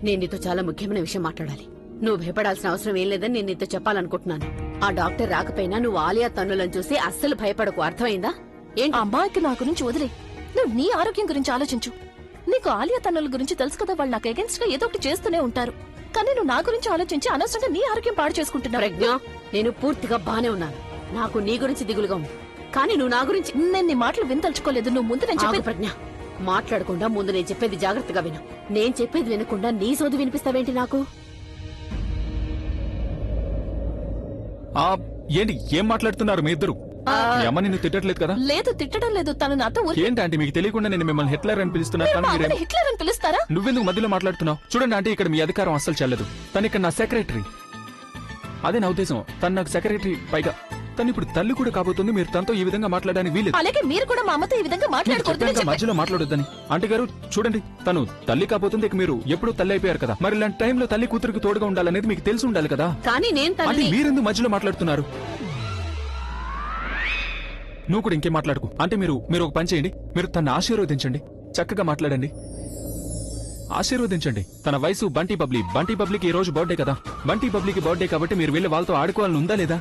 నేను నీతో చాలా ముఖ్యమైన విషయం మాట్లాడాలి. నువ్వు భయపడాల్సిన అవసరం ఏం లేదని నేను నీతో చెప్పాలనుకుంటున్నాను. ఆ డాక్టర్ రాకపోయినా నువ్వు ఆలియా తన్నులను చూసి అస్సలు భయపడకు, అర్థమైందా? ఏంటి అమ్మాయికి నా గురించి వదిలే, నువ్వు నీ ఆరోగ్యం గురించి ఆలోచించు. నీకు ఆలియా తన్నుల గురించి తెలుసు కదా, వాళ్ళు నాకు అగెన్స్ట్ గా ఏదో ఒకటి చేస్తూనే ఉంటారు. కానీ నువ్వు నా గురించి ఆలోచించి అనవసరంగా నీ ఆరోగ్యం పాడు చేసుకుంటున్నావు. ప్రజ్ఞ, నేను పూర్తిగా బానే ఉన్నాను. నాకు నీ గురించి దిగులుగా ఉంది, కానీ నువ్వు నా గురించి. నేను నీ మాటలు వినదలుచుకోలేదు. నువ్వు ముందు నేను చెప్పేది. ప్రజ్ఞ, మాట్లాడకుండా ముందు నేను చెప్పేది జాగ్రత్తగా విను. నేను చెప్పేది వినకుండా నీ సోది వినిపిస్తావేంటి నాకు? ఏంటి ఏం మాట్లాడుతున్నారు మీ ఇద్దరు? మీ అమ్మ నిన్ను తిట్టట్లేదు కదా? లేదు, తిట్టడం లేదు. తను నాతో ఏంటి ఆంటీ, మీకు తెలియకుండా నేను మిమ్మల్ని హిట్లర్ అని పిలుస్తున్నాను. హిట్లర్ అని పిలుస్తారా? నువ్వెందుకు మధ్యలో మాట్లాడుతున్నావు? చూడండి ఆంటీ, ఇక్కడ మీ అధికారం అస్సలు చెల్లదు. తను ఇక్కడ నా సెక్రటరీ. అదే నా ఉద్దేశం. తను నాకు సెక్రటరీ, పైగా తను ఇప్పుడు తల్లి కూడా కాబోతుంది. మీరు తనతో ఈ విధంగా మాట్లాడడానికి వీలేదు. అలాగే మీరు కూడా మా అమ్మతో ఈ విధంగా మాట్లాడకూడదు. మధ్యలో మాట్లాడొద్దని. ఆంటీ గారు చూడండి, తను తల్లి కాబోతుంది. ఇక మీరు ఎప్పుడు తల్లి అయిపోయారు కదా, మరి ఇలాంటి టైంలో తల్లి కూతురికి తోడుగా ఉండాలనేది మీకు తెలిసి ఉండాలి కదా. కానీ నేను అంటే మీరెందుకు మధ్యలో మాట్లాడుతున్నారు? నువ్వు కూడా ఇంకేం మాట్లాడుకు. అంటే మీరు ఒక పని చేయండి, మీరు తన ఆశీర్వదించండి, చక్కగా మాట్లాడండి, ఆశీర్వదించండి. తన వయసు బంటి పబ్లిక్ ఈ రోజు బర్త్డే కదా. బంటి పబ్లిక్ బర్త్డే కాబట్టి మీరు వెళ్ళి వాళ్ళతో ఆడుకోవాలని ఉందా లేదా?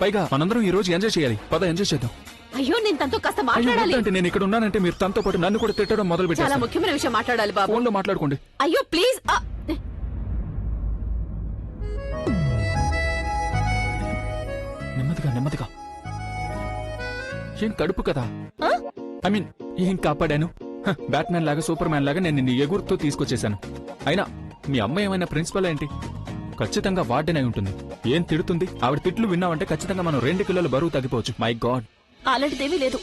పైగా మనందరం ఈ రోజు ఎంజాయ్ చేయాలి. పద, ఎంజాయ్ చేద్దాం. అయ్యో, నేను తనతో కాస్త మాట్లాడాలి. అంటే నేను ఇక్కడ ఉన్నానంటే మీరు తనతో పాటు నన్ను కూడా తిట్టడం మొదలు పెట్టారు. చాలా ముఖ్యమైన విషయం మాట్లాడాలి బాబు. ఫోన్ లో మాట్లాడుకోండి. అయ్యో ప్లీజ్. నెమ్మదిగా. ఏం కడుపు కదా? ఐ మీన్ ఏం కాపాడాను? బ్యాట్మ్యాన్ లాగా, సూపర్ మ్యాన్ లాగా నేను నిన్ను ఎగురుతో తీసుకొచ్చేశాను. అయినా మీ అమ్మ ఏమైనా ప్రిన్సిపల్ ఏంటి? ఖచ్చితంగా వార్డెన్ అయి ఉంటుంది. ఏం తిడుతుంది? ఆవిడ తిట్లు విన్నావంటే ఖచ్చితంగా మనం 2 కిలోల బరువు తగ్గిపోవచ్చు. మై గాడ్, అలాంటిదేమీ లేదు.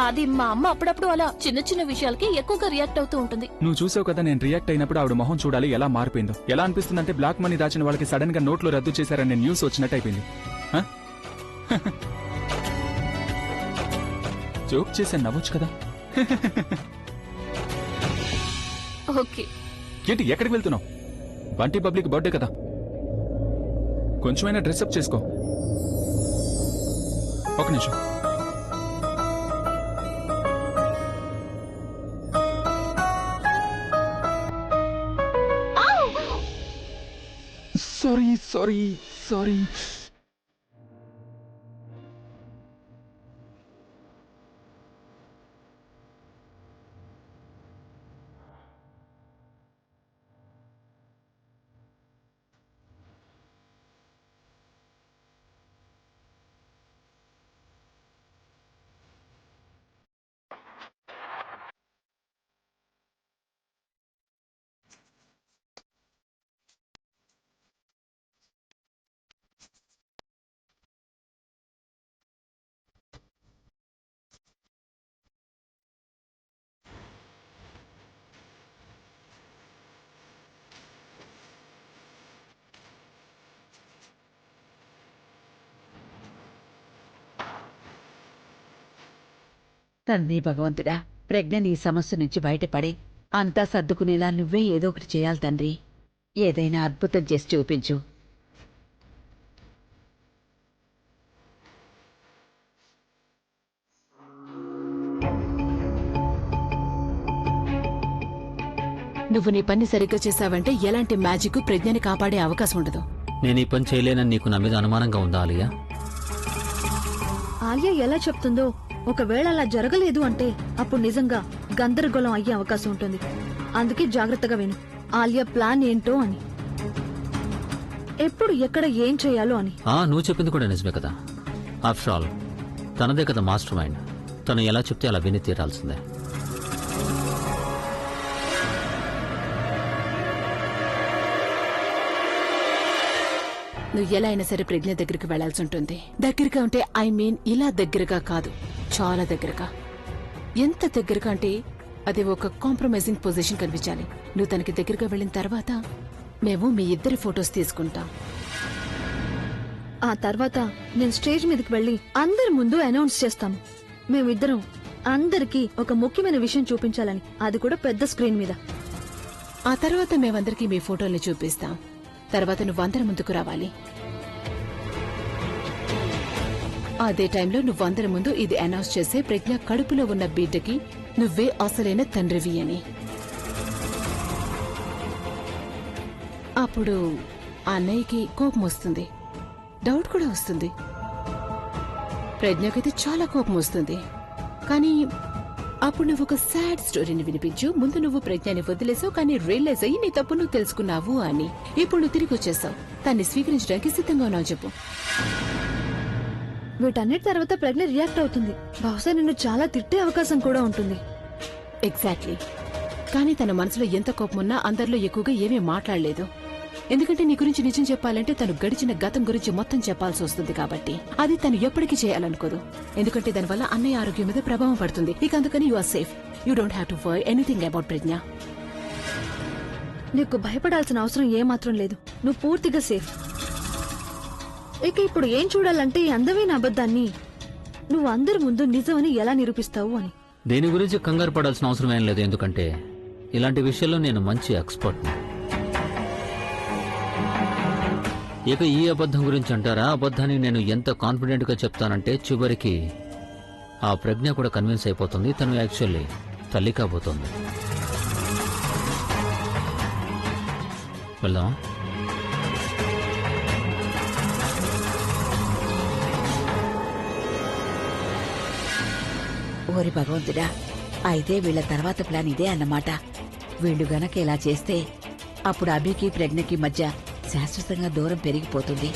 అది మా అమ్మ అప్పుడప్పుడు అలా చిన్న విషయాలకి ఎక్కువగా రియాక్ట్ అవుతూ ఉంటుంది. నువ్వు చూసావు కదా, నేను రియాక్ట్ అయినప్పుడు ఆవిడ మొహం చూడాలి ఎలా మారిపోయిందో. ఎలా అనిపిస్తుందంటే బ్లాక్ మనీ దాచిన వాళ్ళకి సడన్ గా నోట్లు రద్దు చేశారని న్యూస్ వచ్చినట్టు అయిపోయింది. జోక్ చేసే నవ్వచ్చు కదా. ఓకే. ఏంటి ఎక్కడికి వెళ్తున్నావు? బంటి పబ్లిక్ బర్త్డే కదా, కొంచెమైనా డ్రెస్అప్ చేసుకో. ఒక నిమిషం. సారీ. తండ్రి భగవంతుడా, ప్రజ్ఞని ఈ సమస్య నుంచి బయటపడి అంతా సర్దుకునేలా నువ్వే ఏదో ఒకటి చేయాలి తండ్రి. ఏదైనా అద్భుతం చేసి చూపించు. నువ్వు నీ పని సరిగ్గా చేశావంటే ఎలాంటి మ్యాజిక్ ప్రజ్ఞని కాపాడే అవకాశం ఉండదు. నేను ఈ పని చేయలేనని నీకు నా మీద అనుమానంగా ఉందా ఆలియా? ఆలియా ఎలా చెప్తుందో, ఒకవేళ అలా జరగలేదు అంటే అప్పుడు నిజంగా గందరగోళం అయ్యే అవకాశం ఉంటుంది. అందుకే జాగ్రత్తగా విను. ఆలియా ప్లాన్ ఏంటో అని, ఎప్పుడు ఎక్కడ ఏం చేయాలో అని. నువ్వు చెప్పింది కూడా నిజమే కదా. ఆఫ్టర్ ఆల్ తనదే కదా మాస్టర్ మైండ్. తను ఎలా చెప్తే అలా విని తీరాల్సిందే. నువ్వు ఎలా అయినా సరే ప్రజ్ఞ దగ్గరికి వెళ్లాల్సి ఉంటుంది. దగ్గరగా ఉంటే ఐ మీన్ ఇలా దగ్గరగా కాదు, చాలా దగ్గరగా. ఎంత దగ్గరగా అంటే అది ఒక కాంప్రమైజింగ్ పొజిషన్ కనిపించాలి. నువ్వు తనకి దగ్గరగా వెళ్ళిన తర్వాత మేము మీ ఇద్దరి ఫొటోస్ తీసుకుంటాం. ఆ తర్వాత నేను స్టేజ్ మీదకి వెళ్లి అందరి ముందు అనౌన్స్ చేస్తాను, మేమిద్దరం అందరికీ ఒక ముఖ్యమైన విషయం చూపించాలని, అది కూడా పెద్ద స్క్రీన్ మీద. ఆ తర్వాత మేమందరికీ మీ ఫోటోల్ని చూపిస్తాం. తర్వాత నువ్వందరి ముందుకు రావాలి. అదే టైంలో నువ్వందరి ముందు ఇది అనౌన్స్ చేసే, ప్రజ్ఞ కడుపులో ఉన్న బిడ్డకి నువ్వే అసలైన తండ్రివి అని. అప్పుడు అన్నయ్యకి కోపం వస్తుంది, డౌట్ కూడా వస్తుంది. ప్రజ్ఞకైతే చాలా కోపం వస్తుంది. కానీ అప్పుడు నువ్వు ఒక సాడ్ స్టోరీని వినిపించు. ముందు నువ్వు ప్రజ్ఞని వదిలేసావు, కానీ రియలైజ్ అయ్యి నీ తప్పు నువ్వు తెలుసుకున్నావు అని. ఇప్పుడు నువ్వు తిరిగి వచ్చేసావు, దాన్ని స్వీకరించడానికి సిద్ధంగా ఉన్నావు చెప్పు. వీటన్నిటి తర్వాత ప్రజ్ఞ రియాక్ట్ అవుతుంది. బహుశా నిన్ను చాలా తిట్టే అవకాశం కూడా ఉంటుంది. ఎగ్జాక్ట్లీ. కానీ తన మనసులో ఎంత కోపం ఉన్నా అందరిలో ఎక్కువగా ఏమీ మాట్లాడలేదు. ఎందుకంటే నీ గురించి నిజం చెప్పాలంటే తను గడిచిన గతం గురించి మొత్తం చెప్పాల్సి వస్తుంది కాబట్టి. అది తను ఎప్పటికీ చేయాలనుకోదు, ఎందుకంటే దానివల్ల అన్నయ్య ఆరోగ్యం మీద ప్రభావం పడుతుంది. ఇక అందుకని you are safe. You don't have to worry anything about Pragya. నీకు భయపడాల్సిన అవసరం ఏమాత్రం లేదు. నువ్వు పూర్తిగా సేఫ్. ఇక ఇప్పుడు ఏం చూడాలంటే ఈ అందమైన అబద్ధాన్ని నువ్వు అందరి ముందు నిజమని ఎలా నిరూపిస్తావు అని. దీని గురించి కంగారు పడాల్సిన అవసరం ఏం లేదు, ఎందుకంటే ఇలాంటి విషయాల్లో నేను మంచి ఎక్స్పర్ట్ని. ఇక ఈ అబద్ధం గురించి అంటారా, అబద్ధాన్ని నేను ఎంత కాన్ఫిడెంట్ గా చెప్తానంటే చివరికి ఆ ప్రజ్ఞ కూడా కన్విన్స్ అయిపోతుంది. తను యాక్చువల్లీ తల్లి కాబోతోంది. వెళ్దామా? ఓరి భగవంతుడా, అయితే వీళ్ళ తర్వాత ప్లాన్ ఇదే అన్నమాట. వీళ్ళు గనక ఇలా చేస్తే అప్పుడు అభికి ప్రజ్ఞకి మధ్య శాశ్వతంగా దూరం పెరిగిపోతుంది.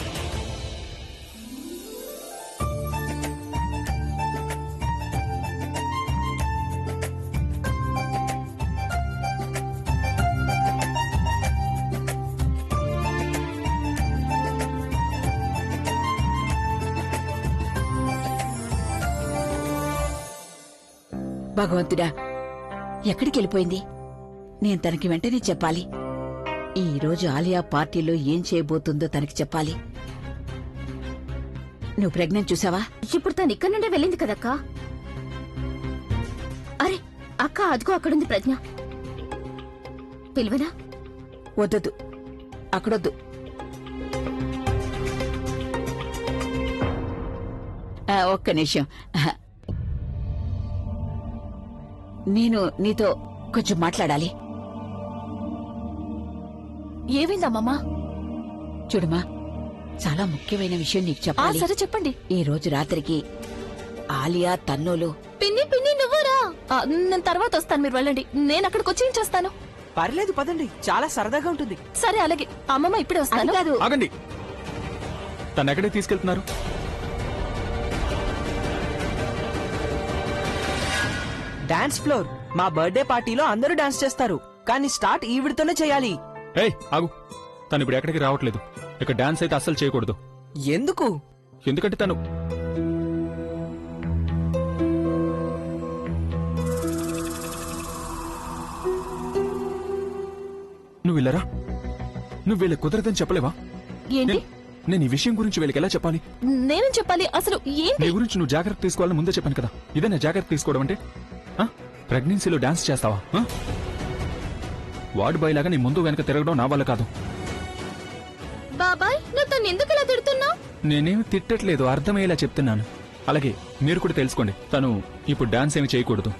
భగవంతుడా, ఎక్కడికి వెళ్ళిపోయింది? నేను తనకి వెంటనే చెప్పాలి. ఈ రోజు ఆలియా పార్టీలో ఏం చేయబోతుందో తనకి చెప్పాలి. నువ్వు ప్రెగ్నెంట్ చూసావా? ఇప్పుడు తను ఇక్కడి నుండే వెళ్ళింది కదక్కా. అరే అక్క, అదిగో అక్కడుంది ప్రజ్ఞ. పిలువనా? వద్దొద్దు, అక్కడొద్దు. ఒక్క నిమిషం, నేను నీతో కొంచెం మాట్లాడాలి. ఏమైందమ్మా? చూడమా, చాలా ముఖ్యమైన విషయం నీకు చెప్పాలి. సరే చెప్పండి. ఈ రోజు రాత్రికి ఆలియా తన్నోలు. పిన్ని పిన్ని నువ్వురా. నేను తర్వాత వస్తాను, మీరు వెళ్ళండి. నేను అక్కడికి వచ్చి ఏం చేస్తాను? పర్లేదు పదండి, చాలా సరదాగా ఉంటుంది. సరే అలాగే. అమ్మమ్మ ఇప్పుడే అది వస్తాను. కాదు, ఆగండి. తను ఎక్కడికి తీసుకెళ్తున్నారు? Dance floor. మా బర్త్డే పార్టీలో అందరూ డాన్స్ చేస్తారు, కానీ స్టార్ట్ ఈవిడితోనే చేయాలి. ఏయ్ ఆగు, తను ఇప్పుడు ఎక్కడికి రావట్లేదు. ఇక డాన్స్ అయితే అస్సలు చేయకూడదు. ఎందుకు? ఎందుకంటే తను నువ్వు వెళ్ళరా? నువ్వు వీళ్ళకి కుదరదని చెప్పలేవా? ఏంటి? నేను ఈ విషయం గురించి వీళ్ళకి ఎలా చెప్పాలి? నేనేం చెప్పాలి అసలు? ఏంటి? నీ గురించి నువ్వు జాగ్రత్త తీసుకోవాలని ముందే చెప్పాను కదా. ఇదేనా జాగ్రత్త తీసుకోవడం అంటే? ప్రెగ్నెన్సీలో డాన్స్ చేస్తావా? వార్డ్ బాయ్ లాగా నీ ముందు వెనక తిరగడం నా వల్ల కాదు. బాబాయ్, నువ్వు తను ఎందుకు ఇలా తిడుతున్నావు? నేనేమి తిట్టట్లేదు, అర్థమయ్యేలా చెప్తున్నాను. అలాగే మీరు కూడా తెలుసుకోండి, తను ఇప్పుడు డాన్స్ ఏమి చేయకూడదు.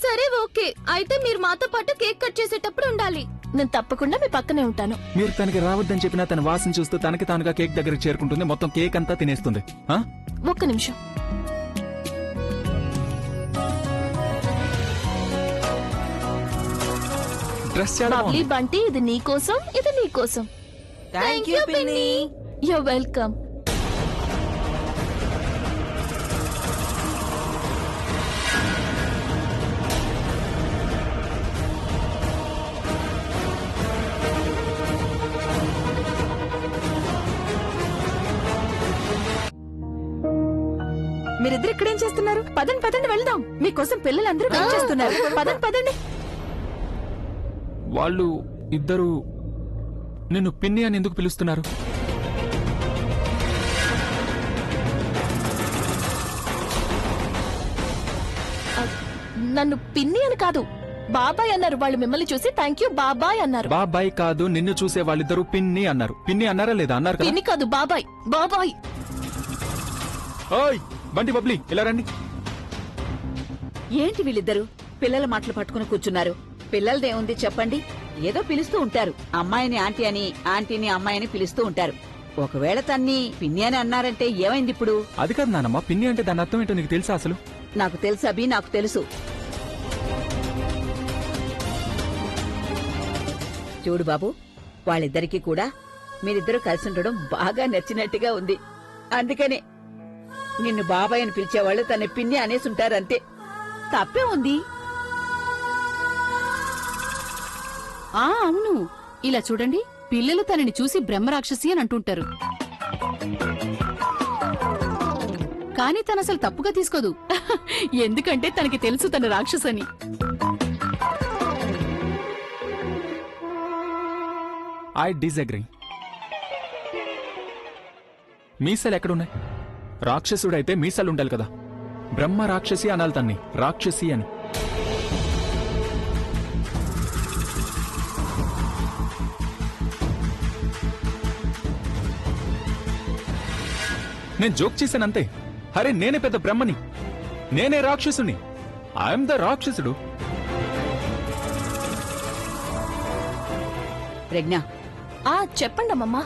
సరే ఓకే, అయితే మీరు మాతో పాటు కేక్ కట్ చేసేటప్పుడు ఉండాలి. నేను తప్పకుండా మీ పక్కనే ఉంటాను. మీరు తనకి రావద్దని చెప్పినా తన వాసన చూస్తూ తనకి తానుగా కేక్ దగ్గరికి చేరుకుంటుంది. మొత్తం కేక్ అంతా తినేస్తుంది. ఒక్క నిమిషం. డ్రెస్ చాలా లవ్లీ బంటి, ఇది నీకోసం, ఇది నీకోసం. థ్యాంక్ యూ పిన్ని. You're welcome. మీరిద్దరు ఇక్కడేం చేస్తున్నారు? పదండి పదండి వెళ్దాం. మీకోసం పిల్లలందరూ వెయిట్ చేస్తున్నారు. పదండి పదండి. వాళ్ళు ఇద్దరు నిన్ను పిన్ని అని ఎందుకు పిలుస్తున్నారు? నన్ను పిన్ని అని కాదు, బాబాయ్ అన్నారు. వాళ్ళు మిమ్మల్ని చూసి థ్యాంక్ యూ బాబాయ్ అన్నారు. బాబాయ్ కాదు, నిన్ను చూసే వాళ్ళిద్దరు పిన్ని అన్నారు. పిన్ని అన్నారా లేదా? అన్నారు కదా. పిన్ని కాదు, బాబాయ్. బాబాయ్. ఓయ్ బంటి బబ్లీ, ఇలా రండి. ఏంటి వీళ్ళిద్దరు పిల్లల మాటలు పట్టుకుని కూర్చున్నారు? పిల్లలదేముంది చెప్పండి. ఏదో పిలుస్తూ ఉంటారు. అమ్మాయిని ఆంటీ అని, ఆంటీని అమ్మాయిని పిలుస్తూ ఉంటారు. ఒకవేళ తన్ని పిన్ని అని అన్నారంటే ఏమైంది ఇప్పుడు? అది కాదు నానమ్మ, పిన్ని అంటే దాని అర్థం ఏంటో నీకు తెలుసా అసలు? నాకు తెలుసు అభి, నాకు తెలుసు. చూడు బాబు, వాళ్ళిద్దరికీ కూడా మీరిద్దరూ కలిసి ఉండడం బాగా నచ్చినట్టుగా ఉంది. అందుకనే నిన్ను బాబాయ్ అని పిలిచేవాళ్ళు తన పిన్ని అనేసి ఉంటారంతే. తప్పే ఉంది. అవును, ఇలా చూడండి, పిల్లలు తనని చూసి బ్రహ్మరాక్షసి అని అంటుంటారు. కానీ తనసలు తప్పుగా తీసుకోదు. ఎందుకంటే తనకి తెలుసు తన రాక్షసని. I disagree. మీసాలు ఎక్కడున్నాయి? రాక్షసుడైతే మీసాలు ఉండాలి కదా. బ్రహ్మ రాక్షసి అనాలి తన్ని, రాక్షసి అని. నేను జోక్ చేశానంతే. అరే నేనే పెద్ద బ్రహ్మని, నేనే రాక్షసుని. ఐఎమ్ ద రాక్షసుడు. ప్రజ్ఞ, చెప్పండి అమ్మమ్మా.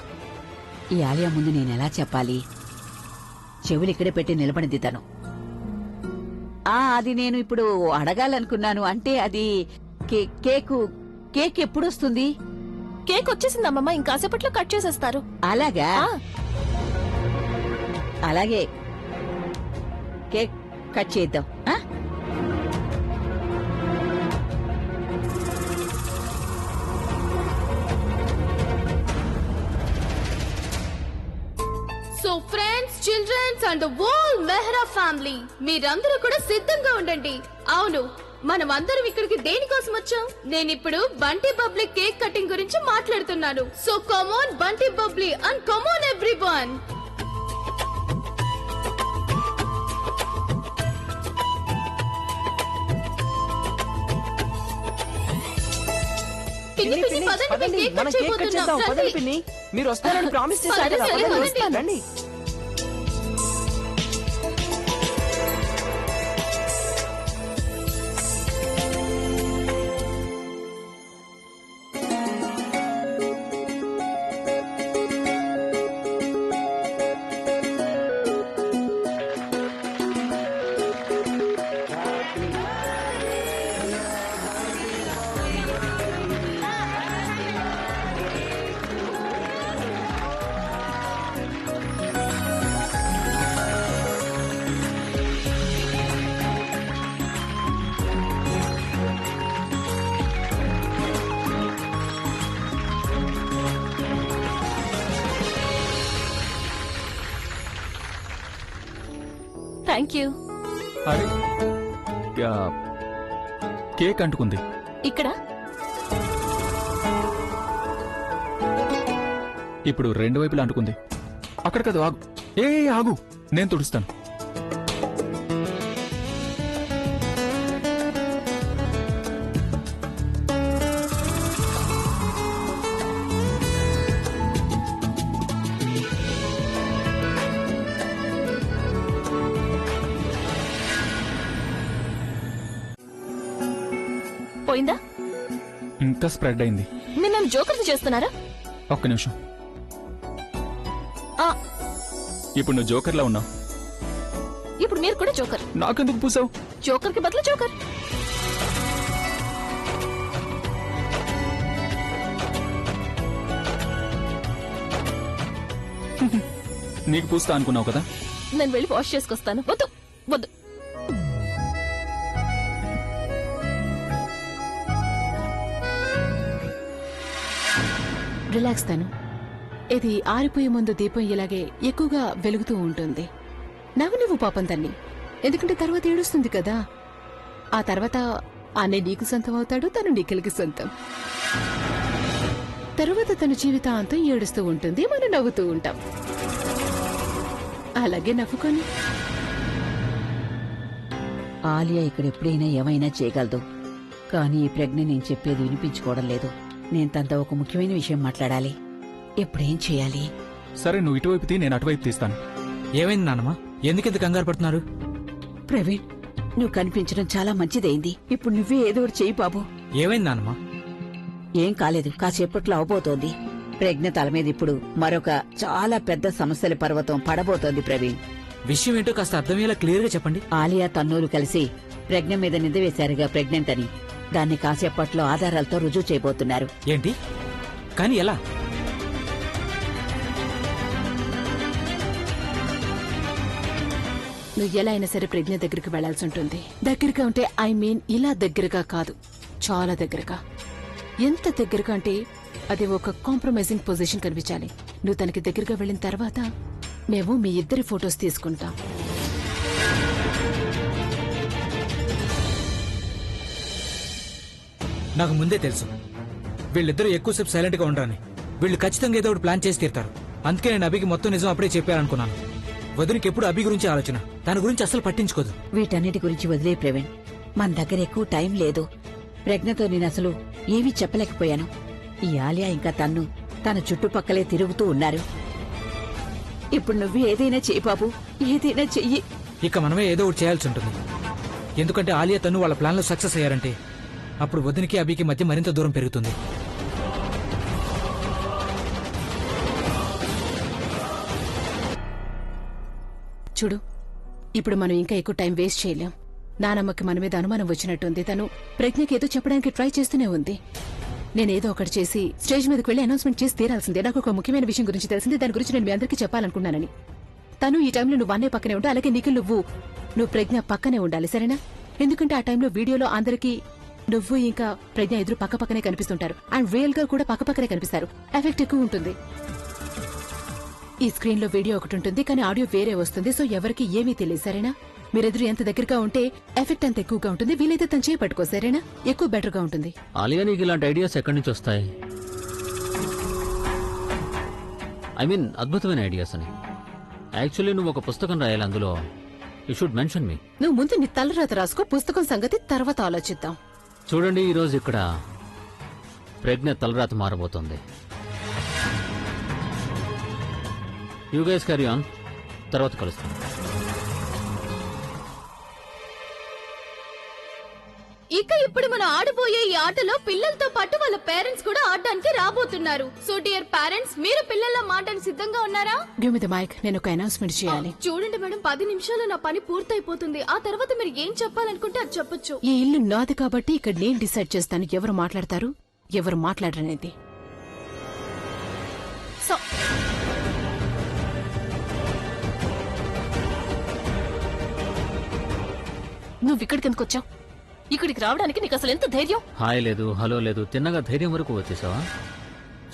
ఈ ఆలియా ముందు నేనెలా చెప్పాలి? చెవులు ఇక్కడే పెట్టి నిలబడింది తను. అది నేను ఇప్పుడు అడగాలనుకున్నాను. అంటే అది కేక్ ఎప్పుడొస్తుంది? కేక్ వచ్చేసింది అమ్మమ్మ, ఇంకాసేపట్లో కట్ చేసేస్తారు. అలాగా? అలాగే, కేక్ కట్ చేద్దాం. So friends, children's and the whole Mehra family, మీరందరూ కూడా సిద్ధంగా ఉండండి. అవును, మనం అందరం ఇక్కడికి దేనికోసం వచ్చాం? నేనిప్పుడు బంటి బబ్లీ కేక్ కటింగ్ గురించి మాట్లాడుతున్నాను. So come on Bunty Babli and come on everyone. పదండి, మనం కేక్ కట్ చేద్దాం. పదండి పిన్ని, మీరు వస్తారని ప్రామిస్ చేశారు కదా. పదండి, రండి. Thank you. అరే కేక్ అంటుకుంది ఇక్కడ ఇప్పుడు రెండు వైపులా అంటుకుంది. అక్కడ కదా, ఆగు. ఆగు, నేను తుడుస్తాను. పోయిందా? ఇంకా స్ప్రెడ్ అయింది. మీరు నన్ను జోకర్ని చేస్తున్నారా? ఒక్క నిమిషం. ఇప్పుడు నువ్వు జోకర్లా ఉన్నావు. ఇప్పుడు మీరు కూడా జోకర్. నాకెందుకు పూసావు? జోకర్ కి బదులు జోకర్. నీకు పూస్తా అనుకున్నావు కదా. నేను వెళ్ళి వాష్ చేసుకొస్తాను. వద్దు వద్దు. రిలాక్స్ తను. ఇది ఆరిపోయే ముందు దీపం ఇలాగే ఎక్కువగా వెలుగుతూ ఉంటుంది. నువ్వు పాపం తన్ని, ఎందుకంటే తర్వాత ఏడుస్తుంది కదా. ఆ తర్వాత అనే నీకు సొంతం అవుతాడు, తను నిఖిల్కి సొంతం. తరువాత తన జీవితాంతం ఏడుస్తూ ఉంటుంది, మనం నవ్వుతూ ఉంటాం. అలాగే నవ్వుకొని. ఆలియా ఇక్కడ ఎప్పుడైనా ఏమైనా చేయగలదు, కానీ ఈ ప్రజ్ఞ నేను చెప్పేది వినిపించుకోవడం లేదు. నేను తనతో ఒక ముఖ్యమైన విషయం మాట్లాడాలి. ఎప్పుడేం చేయాలి? సరే, నువ్వు ఇటువైపు తీ, నేను అటువైపు తీస్తాను. ఏమైంది నాన్నమ్మా? ఎందుకెంత కంగారు పడుతున్నారు? ప్రవీణ్, నువ్వు కనిపించడం చాలా మంచిదైంది. ఇప్పుడు నువ్వే ఏదో ఒకటి చెయ్యి బాబు. ఏమైంది నాన్నమ్మా? ఏం కాలేదు, కాసేపట్లో అవబోతోంది. ప్రజ్ఞ తల మీద ఇప్పుడు మరొక చాలా పెద్ద సమస్యల పర్వతం పడబోతోంది ప్రవీణ్. విషయం ఏంటో కాస్త అర్థమయ్యేలా క్లియర్ గా చెప్పండి. ఆలియా తన్నూరు కలిసి ప్రజ్ఞ మీద నింద వేశారుగా ప్రెగ్నెంట్ అని. దాన్ని కాసేపట్లో ఆధారాలతో రుజువు చేయబోతున్నారు. ఏంటి? కానీ ఎలా? నువ్వు ఎలా అయినా సరే ప్రజ్ఞ దగ్గరికి వెళ్లాల్సి ఉంటుంది. దగ్గరగా ఉంటే ఐ మీన్ ఇలా దగ్గరగా కాదు, చాలా దగ్గరగా. ఎంత దగ్గరగా అంటే అది ఒక కాంప్రమైజింగ్ పొజిషన్ కనిపించాలి. నువ్వు తనకి దగ్గరగా వెళ్ళిన తర్వాత మేము మీ ఇద్దరి ఫొటోస్ తీసుకుంటాం. నాకు ముందే తెలుసు వీళ్ళిద్దరూ ఎక్కువసేపు సైలెంట్ గా ఉండరని. వీళ్ళు ఖచ్చితంగా ఏదో ఒకటి ప్లాన్ చేసి తీరుతారు. అందుకే నేను అభికి మొత్తం నిజం అప్పుడే చెప్పారనుకున్నాను. వదినికి ఎప్పుడు అభి గురించి ఆలోచన, దాని గురించి అసలు పట్టించుకోదు. వీటన్నిటి గురించి వదిలే ప్రవీణ్, మన దగ్గర ఎక్కువ టైం లేదు. ప్రజ్ఞతో నేను అసలు ఏమీ చెప్పలేకపోయాను. ఈ ఆలియా ఇంకా తన చుట్టుపక్కలే తిరుగుతూ ఉన్నారు. ఇప్పుడు నువ్వు ఏదైనా చెయ్యి బాబు, ఏదైనా చెయ్యి. ఇక మనమే ఏదో ఒకటి చేయాల్సి ఉంటుంది. ఎందుకంటే ఆలియా తను వాళ్ళ ప్లాన్ లో సక్సెస్ అయ్యారంటే అప్పుడు వదినికి అభికి మధ్య మరింత దూరం పెరుగుతుంది. చూడు, ఇప్పుడు మనం ఇంకా ఎక్కువ టైం వేస్ట్ చేయలేం. నానమ్మకి మన మీద అనుమానం వచ్చినట్టుంది. తను ప్రజ్ఞకి ఏదో చెప్పడానికి ట్రై చేస్తూనే ఉంది. నేనేదో ఒకటి చేసి స్టేజ్ మీదకి వెళ్లి అనౌన్స్మెంట్ చేసి తీరాల్సిందే. నాకు ఒక ముఖ్యమైన విషయం గురించి తెలిసింది, దాని గురించి నేను మీ అందరికీ చెప్పాలనుకున్నానని. తను ఈ టైంలో నువ్వు అన్నయ్య పక్కనే ఉండు, అలాగే నిఖిల్ నువ్వు ప్రజ్ఞ పక్కనే ఉండాలి, సరేనా? ఎందుకంటే ఆ టైంలో వీడియోలో అందరికీ నువ్వు ఇంకా ప్రజ్ఞ ఎదురు పక్కనే కనిపిస్తుంటారు. అండ్ రియల్ గా కూడా పక్కనే కనిపిస్తారు. ఎఫెక్ట్ ఎక్కువ ఉంటుంది. ఈ స్క్రీన్ లో వీడియో ఒకటి ఉంటుంది, కానీ ఆడియో వేరే వస్తుంది. సో ఎవరికి ఏమీ తెలియదు, సరేనా? మీరెదురు ఎంత దగ్గరగా ఉంటే ఎఫెక్ట్ అంత ఎక్కువగా ఉంటుంది. వీలైతే తను చేయి పట్టుకో, సరేనా? ఎక్కువ బెటర్ గా ఉంటుంది. ఆలియా, నీకు ఇలాంటి ఐడియాస్ ఎక్కడి నుంచి వస్తాయి? ఐ మీన్ అద్భుతమైన ఐడియాస్ అని. యాక్చువల్లీ నువ్వు ఒక పుస్తకం రాయాలి, అందులో యూ షుడ్ మెన్షన్ మీ. నువ్వు ముందు నీ తలరాత రాసుకో, పుస్తకం సంగతి తర్వాత ఆలోచిద్దాం. చూడండి, ఈరోజు ఇక్కడ ప్రజ్ఞ తలరాత మారబోతోంది. యూ గైస్ క్యారీ ఆన్, తర్వాత కలుస్తాం. ఇక ఇప్పుడు మనం ఆడబోయే ఈ ఆటలో పిల్లలతో పాటు వాళ్ళ పేరెంట్స్ కూడా ఆడడానికి రాబోతున్నారు. సో డియర్ పేరెంట్స్, మీరు పిల్లల మాటని సిద్ధంగా ఉన్నారా? గివ్ మీ ద మైక్, నేను ఒక అనౌన్స్మెంట్ చేయాలి. చూడండి మేడం, 10 నిమిషాల్లో నా పని పూర్తయిపోతుంది. ఆ తర్వాత మీరు ఏం చెప్పాలనుకుంటే అది చెప్పొచ్చు. ఈ ఇల్లు నాది కాబట్టి ఇక్కడ నేను డిసైడ్ చేస్తాను ఎవరు మాట్లాడతారు, ఎవరు మాట్లాడరనేది. సో నువ్వు ఇక్కడికి ఎందుకు వచ్చావు? ఇక్కడికి రావడానికి నీకు అసలు ఎంత ధైర్యం? హాయ్ లేదు, హలో లేదు, తిన్నగా ధైర్యం వరకు వచ్చేసావా?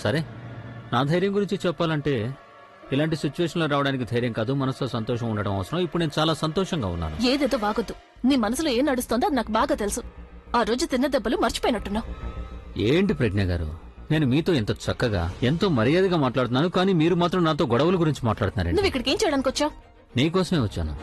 సరే, నా ధైర్యం గురించి చెప్పాలంటే ఇలాంటి సిచ్యువేషన్ లో రావడానికి ధైర్యం కాదు, మనసులో సంతోషం ఉండడం అవసరం. ఇప్పుడు నేను చాలా సంతోషంగా ఉన్నాను. ఏదేదో వాగొద్దు. నీ మనసులో ఏం నడుస్తోందో అది నాకు బాగా తెలుసు. ఆ రోజు తిన్న దెబ్బలు మర్చిపోయినట్టున్నావు. ఏంటి ప్రజ్ఞ గారు, నేను మీతో ఎంత చక్కగా ఎంతో మర్యాదగా మాట్లాడుతున్నాను, కానీ మీరు మాత్రం నాతో గొడవల గురించి మాట్లాడుతున్నారండి. నువ్వు ఇక్కడికి ఏం చేయడానికి వచ్చావు? నీకోసమే వచ్చాను.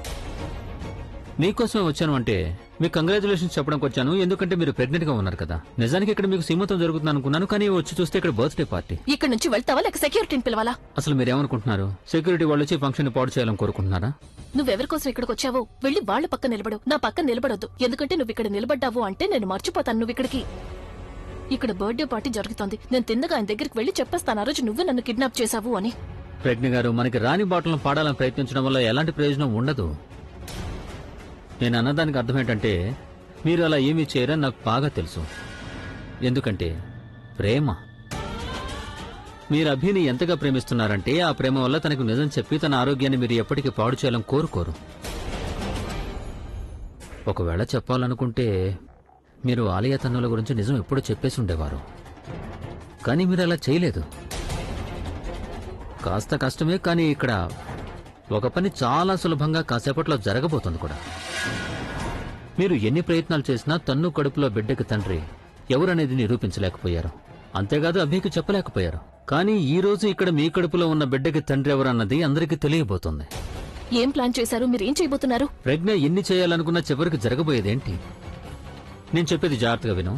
మీకోసమే వచ్చాను అంటే మీకు కంగ్రాచులేషన్స్ చెప్పడానికి వచ్చాను. ఎందుకంటే మీరు ప్రెగ్నెంట్ గా ఉన్నారు కదా. నిజానికి ఇక్కడ మీకు సీమంతం జరుగుతుంది అనుకున్నాను, కానీ వచ్చి చూస్తే ఇక్కడ బర్త్డే పార్టీ. ఇక్కడ నుంచి వెళ్తావా లేక సెక్యూరిటీని పిలవాలా? అసలు మీరేమనుకుంటున్నారు? సెక్యూరిటీ వాళ్ళు వచ్చి ఫంక్షన్ ని పాడు చేయాలని కోరుకుంటున్నారా? నువ్వెవరి కోసం ఇక్కడికి వచ్చావో వెళ్ళి వాళ్ళ పక్క నిలబడు, నా పక్క నిలబడొద్దు. ఎందుకంటే నువ్వు ఇక్కడ నిలబడ్డావు అంటే నేను మర్చిపోతాను నువ్వు ఇక్కడికి. ఇక్కడ బర్త్డే పార్టీ జరుగుతోంది. నేను తిన్నగా ఆయన దగ్గరికి వెళ్లి చెప్పేస్తాను ఆ రోజు నువ్వు నన్ను కిడ్నాప్ చేశావు అని. ప్రజ్ఞ గారు, మనకి రాని బాటలను పాడాలని ప్రయత్నించడం వల్ల ఎలాంటి ప్రయోజనం ఉండదు. నేను అన్నదానికి అర్థం ఏంటంటే మీరు అలా ఏమీ చేయరని నాకు బాగా తెలుసు. ఎందుకంటే ప్రేమ. మీరు అభిని ఎంతగా ప్రేమిస్తున్నారంటే ఆ ప్రేమ వల్ల తనకు నిజం చెప్పి తన ఆరోగ్యాన్ని మీరు ఎప్పటికీ పాడు చేయాలని కోరుకోరు. ఒకవేళ చెప్పాలనుకుంటే మీరు ఆలియా తన్నుల గురించి నిజం ఎప్పుడూ చెప్పేసి ఉండేవారు, కానీ మీరు అలా చేయలేదు. కాస్త కష్టమే, కానీ ఇక్కడ ఒక పని చాలా సులభంగా కాసేపట్లో జరగబోతుంది కూడా. మీరు ఎన్ని ప్రయత్నాలు చేసినా తన్ను కడుపులో బిడ్డకి తండ్రి ఎవరనేది నిరూపించలేకపోయారు. అంతేకాదు అభికి చెప్పలేకపోయారు. కానీ ఈ రోజు ఇక్కడ మీ కడుపులో ఉన్న బిడ్డకి తండ్రి ఎవరన్నది అందరికీ తెలియబోతుంది. ఏం ప్లాన్ చేశారు? మీరేం చేయబోతున్నారు? ప్రజ్ఞ ఎన్ని చేయాలనుకున్నా చివరికి జరగబోయేదేంటి? నేను చెప్పేది జాగ్రత్తగా విను.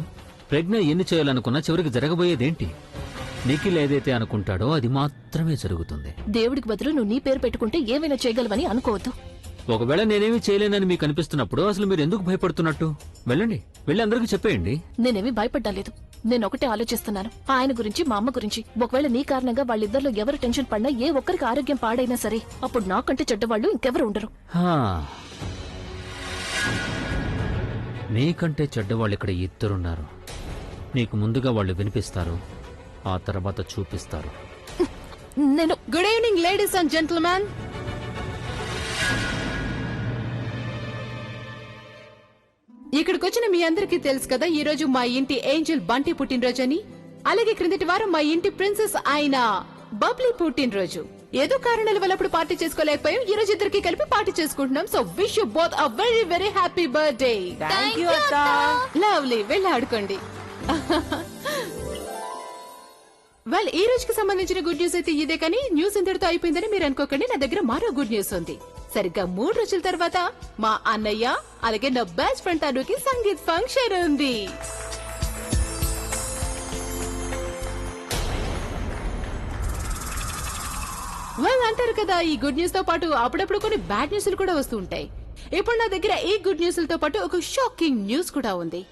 ప్రజ్ఞ ఎన్ని చేయాలనుకున్నా చివరికి జరగబోయేదేంటి? నిఖిల్ ఏదైతే అనుకుంటాడో అది మాత్రమే జరుగుతుంది. దేవుడికి బదులు నువ్వు నీ పేరు పెట్టుకుంటే ఏమైనా చేయగలవని అనుకోవద్దు. ఒకవేళ నేనేమీ చేయలేనని మీకు అనిపిస్తున్నప్పుడు అసలు మీరు ఎందుకు భయపడుతున్నట్టు? వెళ్ళండి, వెళ్ళి అందరికీ చెప్పేయండి. నేనేమీ భయపడ్డాలేదు. నేను ఒకటే ఆలోచిస్తున్నాను, ఆయన గురించి, మా అమ్మ గురించి. ఒకవేళ నీ కారణంగా వాళ్ళిద్దరిలో ఎవరు టెన్షన్ పడినా, ఏ ఒక్కరికి ఆరోగ్యం పాడైనా సరే, అప్పుడు నాకంటే చెడ్డవాళ్ళు ఇంకెవరు ఉండరు. హా. నీకంటే చెడ్డవాళ్ళు ఇక్కడ ఇద్దరున్నారు. నీకు ముందుగా వాళ్ళు వినిపిస్తారు, ఆ తర్వాత చూపిస్తారు. నేను good evening ladies and gentlemen. ఇక్కడికి వచ్చిన మీ అందరికీ తెలుసు కదా, ఈ రోజు మా ఇంటి ఏంజల్ బంటి పుట్టినరోజు అని. అలాగే క్రిందటి వారం మా ఇంటి ప్రిన్సెస్ అయిన బబ్లీ పుట్టినరోజు. ఏదో కారణాల వల్ల అప్పుడు పార్టీ చేసుకోలేకపోయాం. ఈ రోజు ఇద్దరికి కలిపి పార్టీ చేసుకుంటున్నాం. So wish you both a very very happy birthday. Thank you అత్త. లవ్లీ, వెళ్ళి ఆడుకోండి. వెల్, ఈ రోజుకి సంబంధించిన గుడ్ న్యూస్ అయితే ఇదే, కానీ న్యూస్ ఇంతటితో అయిపోయిందని మీరు అనుకోకండి. నా దగ్గర మరో గుడ్ న్యూస్ ఉంది. సరిగ్గా 3 రోజుల తర్వాత మా అన్నయ్య అలాగే నా బెస్ట్ ఫ్రెండ్ తనుకి సంగీత్ ఫంక్షన్ ఉంది. వెల్, అంటారు కదా, ఈ గుడ్ న్యూస్ తో పాటు అప్పుడప్పుడు కొన్ని బ్యాడ్ న్యూస్లు కూడా వస్తూ ఉంటాయి. ఇప్పుడు నా దగ్గర ఈ గుడ్ న్యూస్లతో పాటు ఒక షాకింగ్ న్యూస్ కూడా ఉంది.